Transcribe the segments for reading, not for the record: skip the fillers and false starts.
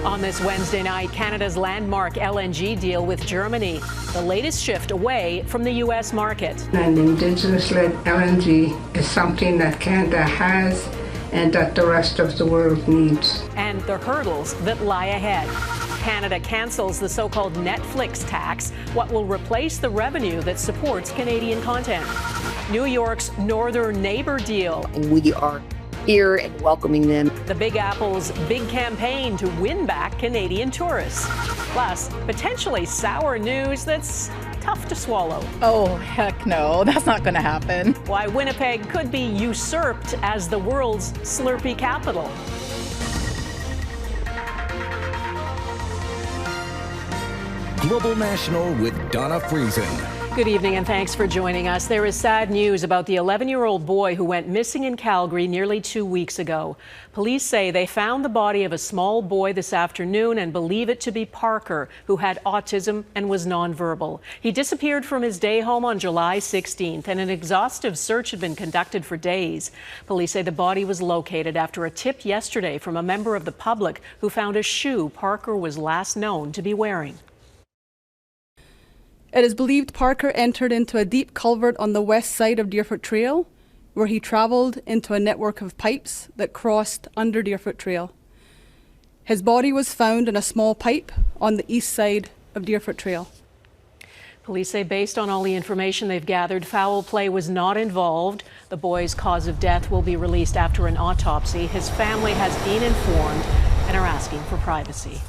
On this Wednesday night, Canada's landmark LNG deal with Germany, the latest shift away from the U.S. market. And Indigenous-led LNG is something that Canada has and that the rest of the world needs. And the hurdles that lie ahead. Canada cancels the so-called Netflix tax, what will replace the revenue that supports Canadian content. New York's northern neighbor deal. And we are here and welcoming them. The Big Apple's big campaign to win back Canadian tourists. Plus, potentially sour news that's tough to swallow. Oh, heck no, that's not going to happen. Why Winnipeg could be usurped as the world's Slurpee capital. Global National with Donna Friesen. Good evening and thanks for joining us. There is sad news about the 11-year-old boy who went missing in Calgary nearly 2 weeks ago. Police say they found the body of a small boy this afternoon and believe it to be Parker, who had autism and was nonverbal. He disappeared from his day home on July 16th, and an exhaustive search had been conducted for days. Police say the body was located after a tip yesterday from a member of the public who found a shoe Parker was last known to be wearing. It is believed Parker entered into a deep culvert on the west side of Deerfoot Trail, where he travelled into a network of pipes that crossed under Deerfoot Trail. His body was found in a small pipe on the east side of Deerfoot Trail. Police say based on all the information they've gathered, foul play was not involved. The boy's cause of death will be released after an autopsy. His family has been informed and are asking for privacy.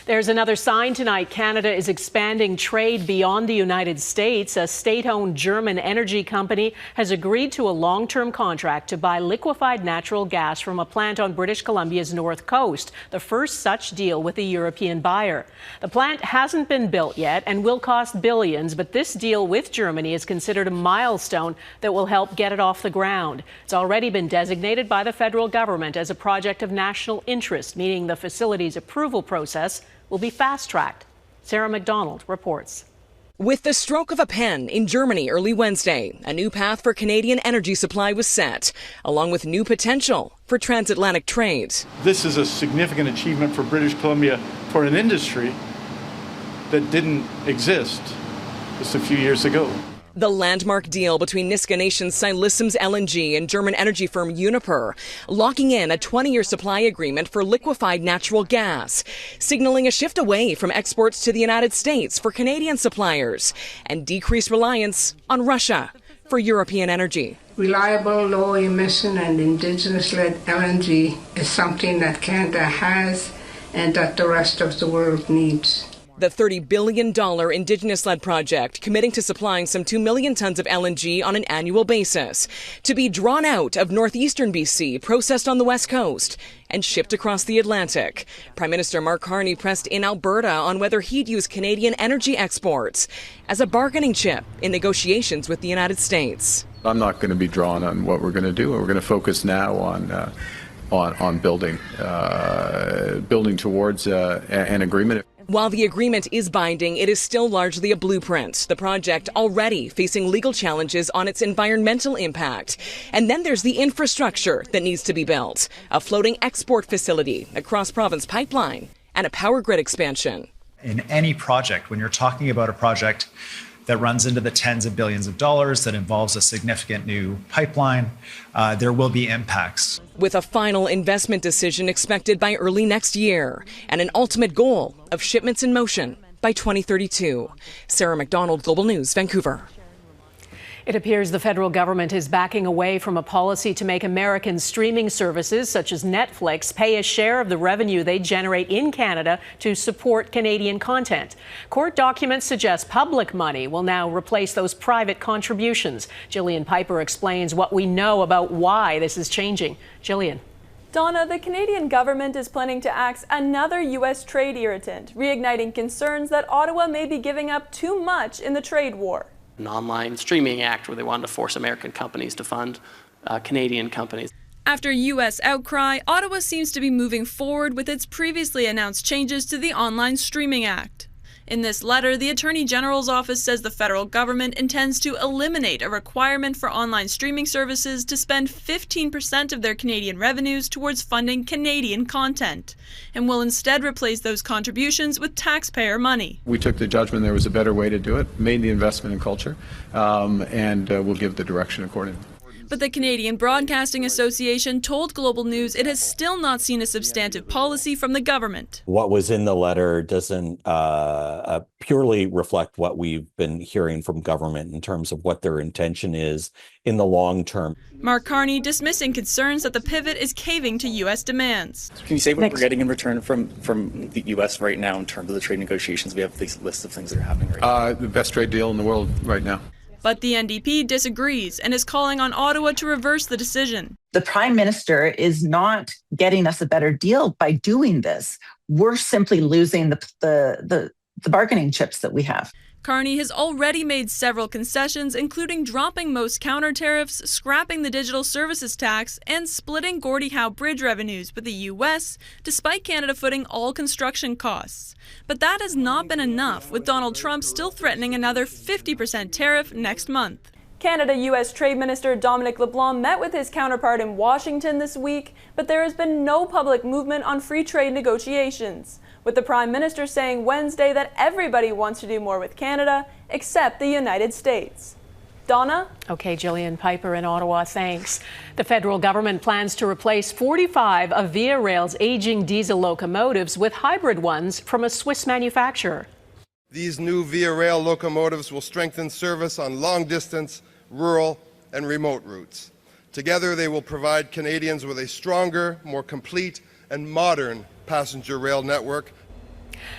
There's another sign tonight. Canada is expanding trade beyond the United States. A state-owned German energy company has agreed to a long-term contract to buy liquefied natural gas from a plant on British Columbia's north coast, the first such deal with a European buyer. The plant hasn't been built yet and will cost billions, but this deal with Germany is considered a milestone that will help get it off the ground. It's already been designated by the federal government as a project of national interest, meaning the facility's approval process will be fast-tracked. Sarah MacDonald reports. With the stroke of a pen in Germany early Wednesday, a new path for Canadian energy supply was set, along with new potential for transatlantic trade. This is a significant achievement for British Columbia for an industry that didn't exist just a few years ago. The landmark deal between Niska Nation's Silissim's LNG and German energy firm Uniper, locking in a 20-year supply agreement for liquefied natural gas, signaling a shift away from exports to the United States for Canadian suppliers and decreased reliance on Russia for European energy. Reliable, low-emission and Indigenous-led LNG is something that Canada has and that the rest of the world needs. The $30 billion Indigenous-led project committing to supplying some 2 million tons of LNG on an annual basis to be drawn out of northeastern BC, processed on the west coast, and shipped across the Atlantic. Prime Minister Mark Carney pressed in Alberta on whether he'd use Canadian energy exports as a bargaining chip in negotiations with the United States. I'm not going to be drawn on what we're going to do. We're going to focus now on building towards an agreement. While the agreement is binding, it is still largely a blueprint. The project already facing legal challenges on its environmental impact. And then there's the infrastructure that needs to be built. A floating export facility, a cross-province pipeline, and a power grid expansion. In any project, when you're talking about a project that runs into the tens of billions of dollars, that involves a significant new pipeline, there will be impacts. With a final investment decision expected by early next year and an ultimate goal of shipments in motion by 2032. Sarah MacDonald, Global News, Vancouver. It appears the federal government is backing away from a policy to make American streaming services such as Netflix pay a share of the revenue they generate in Canada to support Canadian content. Court documents suggest public money will now replace those private contributions. Jillian Piper explains what we know about why this is changing. Jillian. Donna, the Canadian government is planning to axe another U.S. trade irritant, reigniting concerns that Ottawa may be giving up too much in the trade war. An online streaming act where they wanted to force American companies to fund Canadian companies. After U.S. outcry, Ottawa seems to be moving forward with its previously announced changes to the Online Streaming Act. In this letter, the Attorney General's office says the federal government intends to eliminate a requirement for online streaming services to spend 15% of their Canadian revenues towards funding Canadian content, and will instead replace those contributions with taxpayer money. We took the judgment there was a better way to do it, made the investment in culture, and we'll give the direction accordingly. But the Canadian Broadcasting Association told Global News it has still not seen a substantive policy from the government. What was in the letter doesn't purely reflect what we've been hearing from government in terms of what their intention is in the long term. Mark Carney dismissing concerns that the pivot is caving to U.S. demands. Can you say what we're getting in return from the U.S. right now in terms of the trade negotiations? We have these lists of things that are happening right now. The best trade deal in the world right now. But the NDP disagrees and is calling on Ottawa to reverse the decision. The Prime Minister is not getting us a better deal by doing this. We're simply losing the bargaining chips that we have. Carney has already made several concessions, including dropping most counter tariffs, scrapping the digital services tax, and splitting Gordie Howe Bridge revenues with the U.S., despite Canada footing all construction costs. But that has not been enough, with Donald Trump still threatening another 50% tariff next month. Canada-U.S. Trade Minister Dominic LeBlanc met with his counterpart in Washington this week, but there has been no public movement on free trade negotiations, with the Prime Minister saying Wednesday that everybody wants to do more with Canada, except the United States. Donna? Okay, Jillian Piper in Ottawa, thanks. The federal government plans to replace 45 of Via Rail's aging diesel locomotives with hybrid ones from a Swiss manufacturer. These new Via Rail locomotives will strengthen service on long-distance, rural, and remote routes. Together, they will provide Canadians with a stronger, more complete, and modern passenger rail network.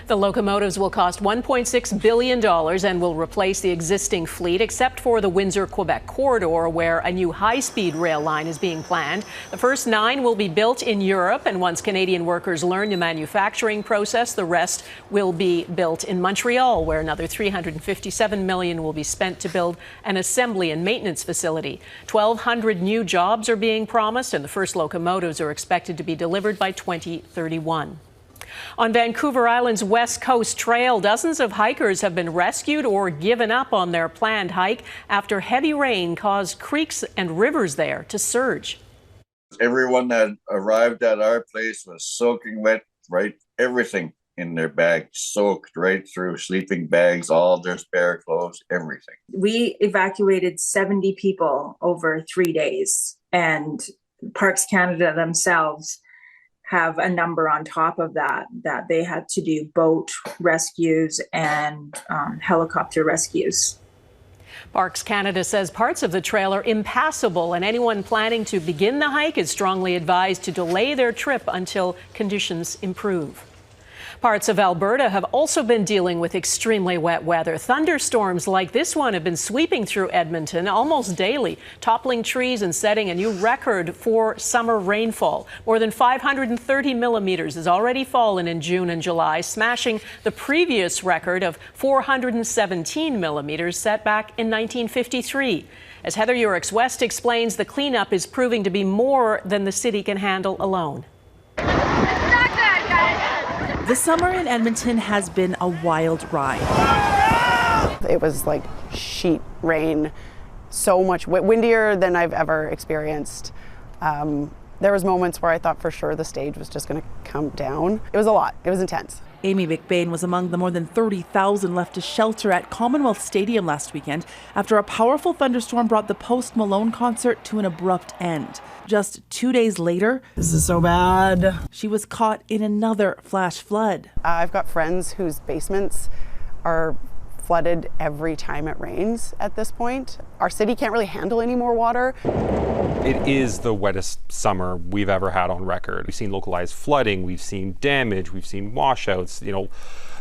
The locomotives will cost $1.6 billion and will replace the existing fleet, except for the Windsor-Quebec corridor, where a new high-speed rail line is being planned. The first 9 will be built in Europe, and once Canadian workers learn the manufacturing process, the rest will be built in Montreal, where another $357 million will be spent to build an assembly and maintenance facility. 1,200 new jobs are being promised, and the first locomotives are expected to be delivered by 2031. On Vancouver Island's West Coast Trail, dozens of hikers have been rescued or given up on their planned hike after heavy rain caused creeks and rivers there to surge. Everyone that arrived at our place was soaking wet, right? Everything in their bag soaked right through, sleeping bags, all their spare clothes, everything. We evacuated 70 people over 3 days, and Parks Canada themselves have a number on top of that they had to do boat rescues and helicopter rescues. Parks Canada says parts of the trail are impassable, and anyone planning to begin the hike is strongly advised to delay their trip until conditions improve. Parts of Alberta have also been dealing with extremely wet weather. Thunderstorms like this one have been sweeping through Edmonton almost daily, toppling trees and setting a new record for summer rainfall. More than 530 millimeters has already fallen in June and July, smashing the previous record of 417 millimeters set back in 1953. As Heather Urix-West explains, the cleanup is proving to be more than the city can handle alone. The summer in Edmonton has been a wild ride. It was like sheet rain, so much windier than I've ever experienced. There was moments where I thought for sure the stage was just going to come down. It was a lot. It was intense. Amy McBain was among the more than 30,000 left to shelter at Commonwealth Stadium last weekend after a powerful thunderstorm brought the Post Malone concert to an abrupt end. Just 2 days later, this is so bad. She was caught in another flash flood. I've got friends whose basements are flooded every time it rains at this point. Our city can't really handle any more water. It is the wettest summer we've ever had on record. We've seen localized flooding, we've seen damage, we've seen washouts,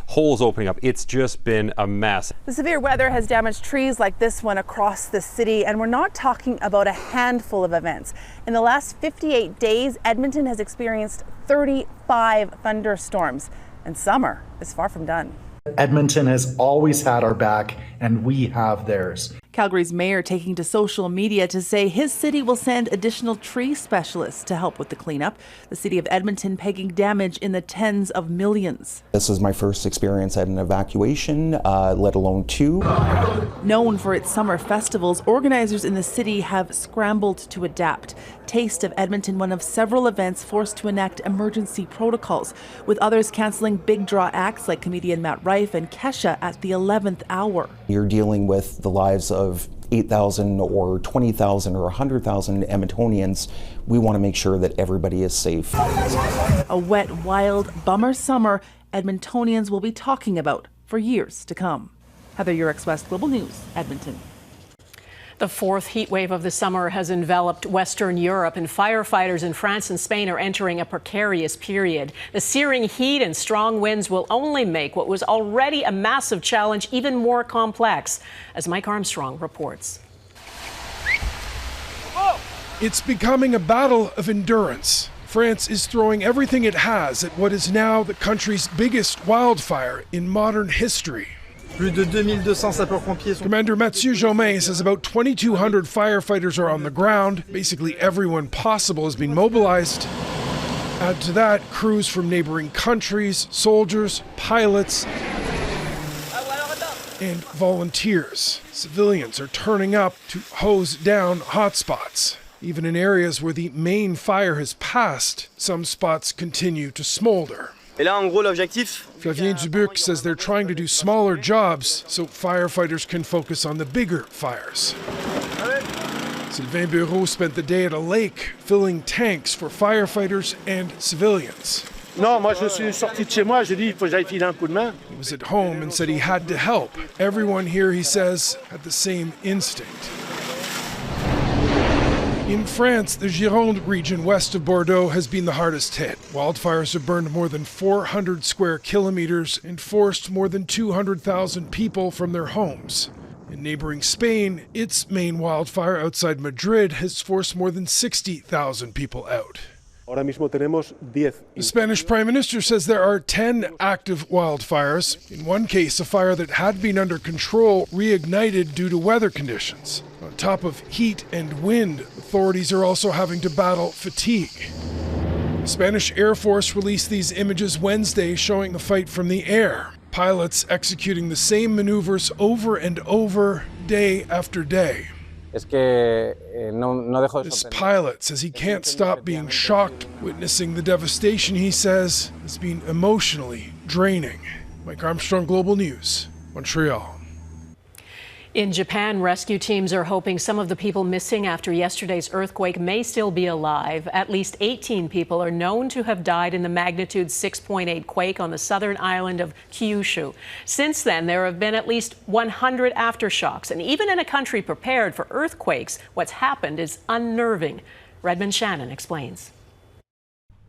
holes opening up. It's just been a mess. The severe weather has damaged trees like this one across the city, and we're not talking about a handful of events. In the last 58 days, Edmonton has experienced 35 thunderstorms, and summer is far from done. Edmonton has always had our back, and we have theirs. Calgary's mayor taking to social media to say his city will send additional tree specialists to help with the cleanup. The city of Edmonton pegging damage in the tens of millions. This is my first experience at an evacuation, let alone two. Known for its summer festivals, organizers in the city have scrambled to adapt. Taste of Edmonton, one of several events forced to enact emergency protocols, with others canceling big draw acts like comedian Matt Rife and Kesha at the 11th hour. You're dealing with the lives of 8,000 or 20,000 or 100,000 Edmontonians. We want to make sure that everybody is safe. A wet, wild, bummer summer Edmontonians will be talking about for years to come. Heather Yurex, West Global News, Edmonton. The fourth heat wave of the summer has enveloped Western Europe, and firefighters in France and Spain are entering a precarious period. The searing heat and strong winds will only make what was already a massive challenge even more complex, as Mike Armstrong reports. It's becoming a battle of endurance. France is throwing everything it has at what is now the country's biggest wildfire in modern history. Commander Mathieu Jomain says about 2,200 firefighters are on the ground. Basically everyone possible has been mobilized. Add to that crews from neighboring countries, soldiers, pilots, and volunteers. Civilians are turning up to hose down hotspots. Even in areas where the main fire has passed, some spots continue to smolder. Flavien Dubuc says they're trying to do smaller jobs so firefighters can focus on the bigger fires. Sylvain Bureau spent the day at a lake filling tanks for firefighters and civilians. He was at home and said he had to help. Everyone here, he says, had the same instinct. In France, the Gironde region west of Bordeaux has been the hardest hit. Wildfires have burned more than 400 square kilometers and forced more than 200,000 people from their homes. In neighboring Spain, its main wildfire outside Madrid has forced more than 60,000 people out. The Spanish Prime Minister says there are 10 active wildfires. In one case, a fire that had been under control reignited due to weather conditions. On top of heat and wind, authorities are also having to battle fatigue. The Spanish Air Force released these images Wednesday showing the fight from the air. Pilots executing the same maneuvers over and over, day after day. This pilot says he can't stop being shocked. Witnessing the devastation, he says, has been emotionally draining. Mike Armstrong, Global News, Montreal. In Japan, rescue teams are hoping some of the people missing after yesterday's earthquake may still be alive. At least 18 people are known to have died in the magnitude 6.8 quake on the southern island of Kyushu. Since then, there have been at least 100 aftershocks. And even in a country prepared for earthquakes, what's happened is unnerving. Redmond Shannon explains.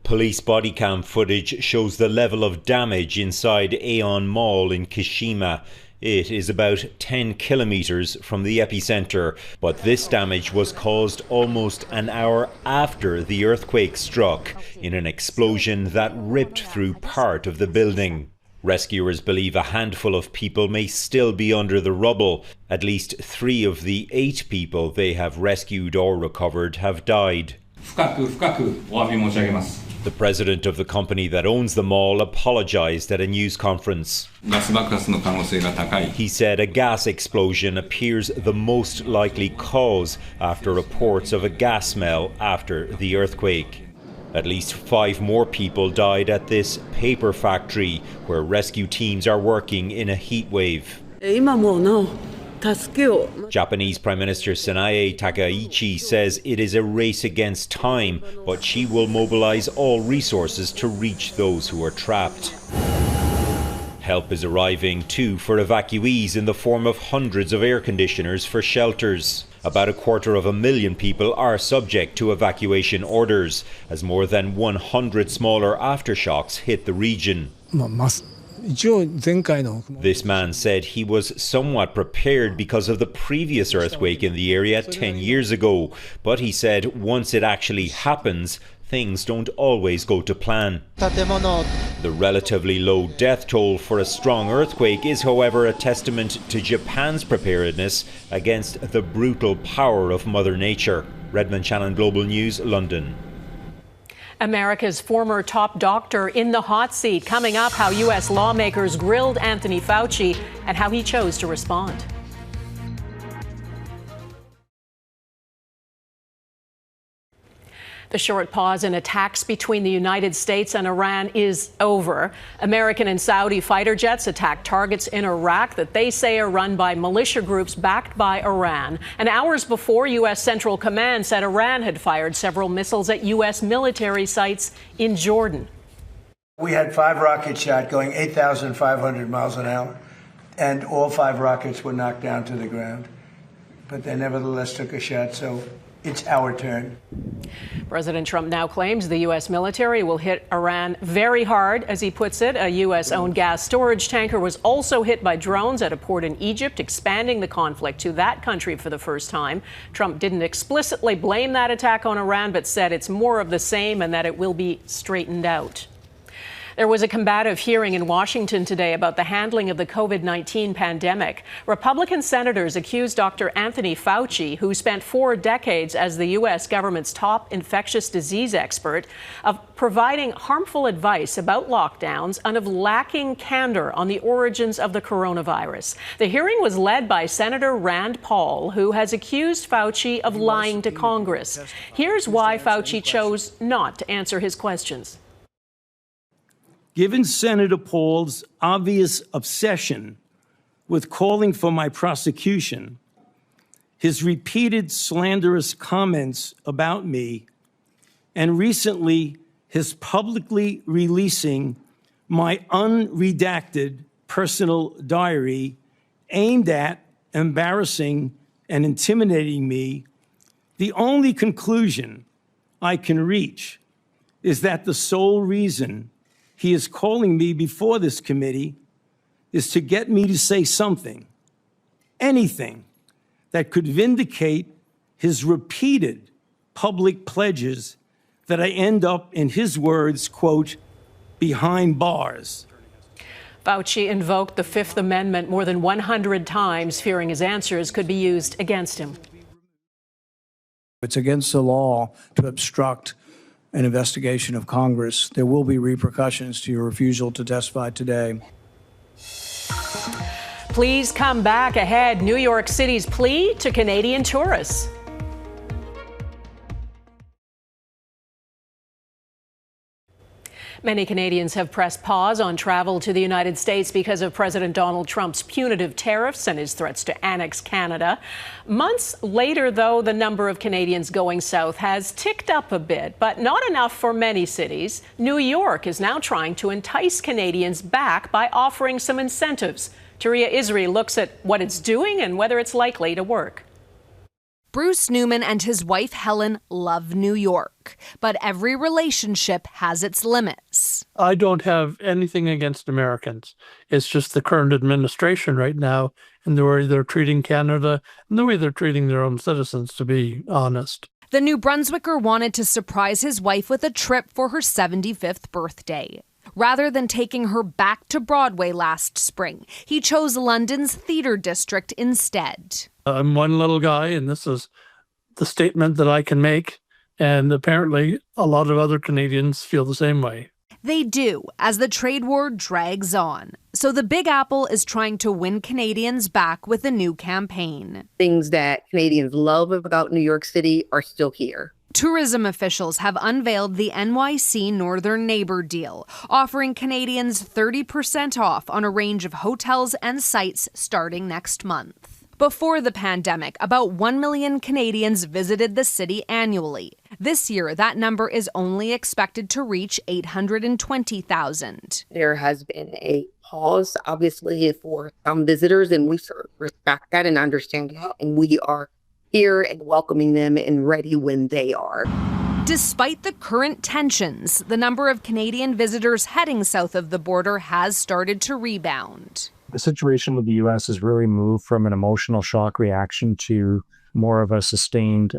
Police body cam footage shows the level of damage inside Aeon Mall in Kashima. It is about 10 kilometers from the epicenter, but this damage was caused almost an hour after the earthquake struck in an explosion that ripped through part of the building. Rescuers believe a handful of people may still be under the rubble. At least 3 of the 8 people they have rescued or recovered have died. The president of the company that owns the mall apologized at a news conference. He said a gas explosion appears the most likely cause after reports of a gas smell after the earthquake. At least 5 more people died at this paper factory where rescue teams are working in a heat wave. Japanese Prime Minister Sanae Takaichi says it is a race against time, but she will mobilize all resources to reach those who are trapped. Help is arriving too for evacuees in the form of hundreds of air conditioners for shelters. About 250,000 people are subject to evacuation orders as more than 100 smaller aftershocks hit the region. This man said he was somewhat prepared because of the previous earthquake in the area 10 years ago, but he said once it actually happens, things don't always go to plan. The relatively low death toll for a strong earthquake is, however, a testament to Japan's preparedness against the brutal power of Mother Nature. Redmond Shannon, Global News, London. America's former top doctor in the hot seat. Coming up, how U.S. lawmakers grilled Anthony Fauci and how he chose to respond. The short pause in attacks between the United States and Iran is over. American and Saudi fighter jets attacked targets in Iraq that they say are run by militia groups backed by Iran. And hours before, U.S. Central Command said Iran had fired several missiles at U.S. military sites in Jordan. We had 5 rockets shot going 8,500 miles an hour, and all 5 rockets were knocked down to the ground. But they nevertheless took a shot, so it's our turn. President Trump now claims the U.S. military will hit Iran very hard, as he puts it. A U.S.-owned gas storage tanker was also hit by drones at a port in Egypt, expanding the conflict to that country for the first time. Trump didn't explicitly blame that attack on Iran, but said it's more of the same and that it will be straightened out. There was a combative hearing in Washington today about the handling of the COVID-19 pandemic. Republican senators accused Dr. Anthony Fauci, who spent 4 decades as the U.S. government's top infectious disease expert, of providing harmful advice about lockdowns and of lacking candor on the origins of the coronavirus. The hearing was led by Senator Rand Paul, who has accused Fauci of lying to Congress. Here's why Fauci chose not to answer his questions. Given Senator Paul's obvious obsession with calling for my prosecution, his repeated slanderous comments about me, and recently his publicly releasing my unredacted personal diary aimed at embarrassing and intimidating me, the only conclusion I can reach is that the sole reason he is calling me before this committee is to get me to say something, anything, that could vindicate his repeated public pledges that I end up, in his words, quote, behind bars. Fauci invoked the Fifth Amendment more than 100 times, fearing his answers could be used against him. It's against the law to obstruct an investigation of Congress. There will be repercussions to your refusal to testify today. Please come back ahead. New York City's plea to Canadian tourists. Many Canadians have pressed pause on travel to the United States because of President Donald Trump's punitive tariffs and his threats to annex Canada. Months later, though, the number of Canadians going south has ticked up a bit, but not enough for many cities. New York is now trying to entice Canadians back by offering some incentives. Touria Izri looks at what it's doing and whether it's likely to work. Bruce Newman and his wife Helen love New York, but every relationship has its limits. I don't have anything against Americans. It's just the current administration right now and the way they're treating Canada and the way they're treating their own citizens, to be honest. The New Brunswicker wanted to surprise his wife with a trip for her 75th birthday. Rather than taking her back to Broadway last spring, he chose London's theatre district instead. I'm one little guy, and this is the statement that I can make, and apparently a lot of other Canadians feel the same way. They do, as the trade war drags on. So the Big Apple is trying to win Canadians back with a new campaign. Things that Canadians love about New York City are still here. Tourism officials have unveiled the NYC Northern Neighbor deal, offering Canadians 30% off on a range of hotels and sites starting next month. Before the pandemic, about 1 million Canadians visited the city annually. This year, that number is only expected to reach 820,000. There has been a pause, obviously, for some visitors, and we respect that and understand that, and we are here and welcoming them and ready when they are. Despite the current tensions, the number of Canadian visitors heading south of the border has started to rebound. The situation with the U.S. has really moved from an emotional shock reaction to more of a sustained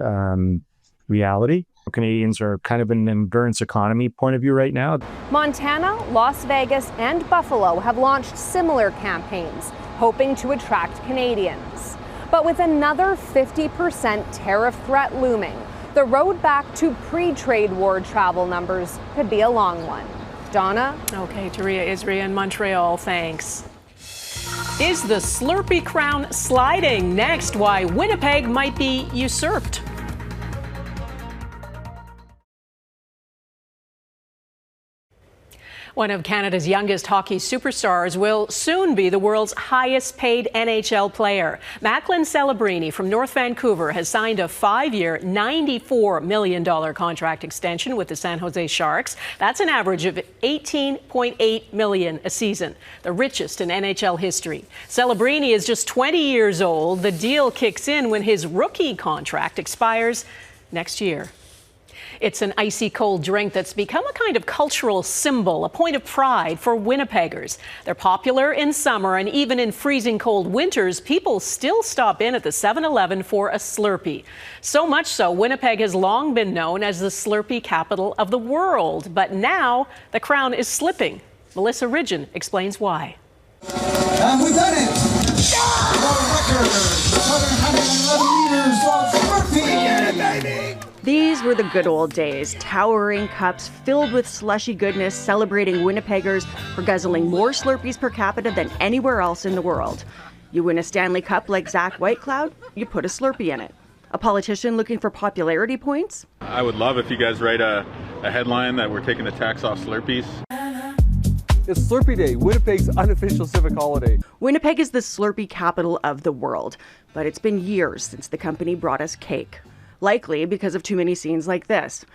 reality. Canadians are kind of in an endurance economy point of view right now. Montana, Las Vegas, and Buffalo have launched similar campaigns, hoping to attract Canadians. But with another 50% tariff threat looming, the road back to pre-trade war travel numbers could be a long one. Donna? Okay, Touria Izri in Montreal, thanks. Is the Slurpee crown sliding? Next, why Winnipeg might be usurped. One of Canada's youngest hockey superstars will soon be the world's highest paid NHL player. Macklin Celebrini from North Vancouver has signed a 5-year, $94 million contract extension with the San Jose Sharks. That's an average of $18.8 million a season, the richest in NHL history. Celebrini is just 20 years old. The deal kicks in when his rookie contract expires next year. It's an icy cold drink that's become a kind of cultural symbol, a point of pride for Winnipeggers. They're popular in summer, and even in freezing cold winters, people still stop in at the 7-Eleven for a Slurpee. So much so, Winnipeg has long been known as the Slurpee capital of the world. But now the crown is slipping. Melissa Ridgen explains why. And we've done it! Record 711 liters of Slurpee! Yeah, baby! These were the good old days, towering cups filled with slushy goodness, celebrating Winnipeggers for guzzling more Slurpees per capita than anywhere else in the world. You win a Stanley Cup like Zach Whitecloud, you put a Slurpee in it. A politician looking for popularity points? I would love if you guys write a headline that we're taking the tax off Slurpees. It's Slurpee Day, Winnipeg's unofficial civic holiday. Winnipeg is the Slurpee capital of the world, but it's been years since the company brought us cake. Likely because of too many scenes like this.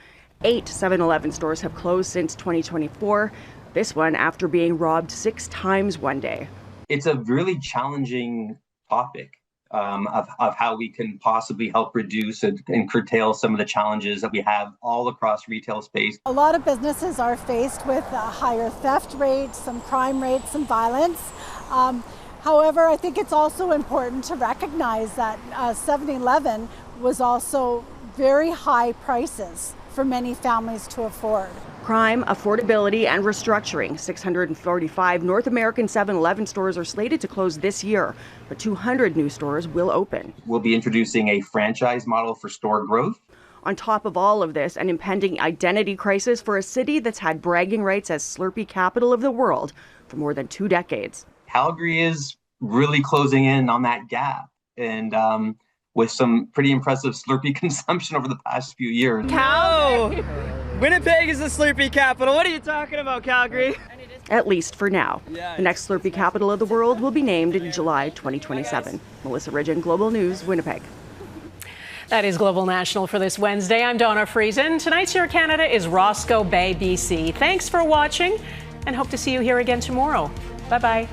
8 7-Eleven stores have closed since 2024, this one after being robbed 6 times one day. It's a really challenging topic of how we can possibly help reduce and curtail some of the challenges that we have all across retail space. A lot of businesses are faced with higher theft rates, some crime rates, some violence. However, I think it's also important to recognize that 7-Eleven was also very high prices for many families to afford. Crime, affordability, and restructuring. 645 North American 7-Eleven stores are slated to close this year, but 200 new stores will open. We'll be introducing a franchise model for store growth. On top of all of this, an impending identity crisis for a city that's had bragging rights as Slurpee capital of the world for more than 2 decades. Calgary is really closing in on that gap, and with some pretty impressive Slurpee consumption over the past few years. No! Winnipeg is the Slurpee capital. What are you talking about, Calgary? At least for now. The next Slurpee capital of the world will be named in July 2027. Melissa Ridgen, Global News, Winnipeg. That is Global National for this Wednesday. I'm Donna Friesen. Tonight's Your Canada is Roscoe Bay, BC. Thanks for watching, and hope to see you here again tomorrow. Bye-bye.